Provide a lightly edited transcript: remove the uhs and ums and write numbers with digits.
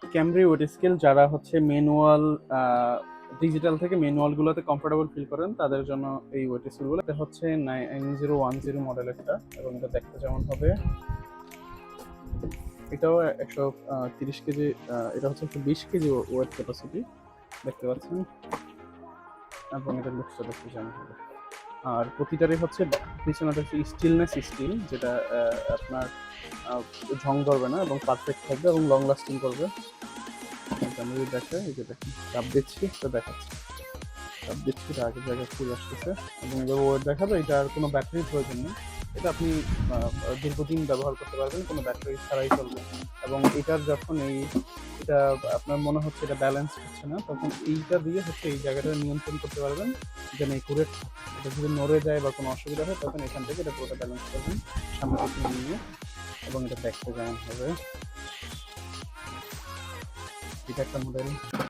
ক্যামব্রি weight scale যারা হচ্ছে manual digital থেকে ম্যানুয়াল গুলোতে কমফোর্টেবল ফিল করেন তাদের জন্য এই ওয়েট স্কেলগুলো। এটা হচ্ছে 9010 মডেলেরটা এবং এটা দেখতে যেমন হবে, এটাও 130 কেজি। এটা হচ্ছে 120 কেজি ওয়েট ক্যাপাসিটি, দেখতে পাচ্ছেন, এবং এটা লুকসটা দেখতে যেমন হবে। আর প্রতিটারই হচ্ছে পিছনে হচ্ছে স্টিলনেস স্টিল, যেটা আপনার ঝং ধরবে না এবং পারফেক্ট থাকবে এবং লং লাস্টিং করবে। আমি যদি দেখাই, এই যে দেখুন চাপ দিচ্ছি তো দেখাচ্ছে, চাপ দিচ্ছি এটা আগের জায়গায় ফিরে আসতেছে এবং এভাবে ওয়েট দেখাবে। এটা আর কোনো ব্যাটারির প্রয়োজন নেই, এটা আপনি দীর্ঘদিন ব্যবহার করতে পারবেন, কোনো ব্যাটারি ছাড়াই চলবে। এবং এটার যখন এটা আপনার মনে হচ্ছে এটা ব্যালেন্স হচ্ছে না, তখন এইটা দিয়ে হচ্ছে এই জায়গাটা নিয়ন্ত্রণ করতে পারবেন যেন এই কুরেট, এটা যদি নড়ে যায় বা কোনো অসুবিধা হয় তখন এখান থেকে এটা পুরোটা ব্যালেন্স করবেন সামনে পিছনে নিয়ে। এবং এটা দেখতে যেমন হবে, এটা একটা মডেল।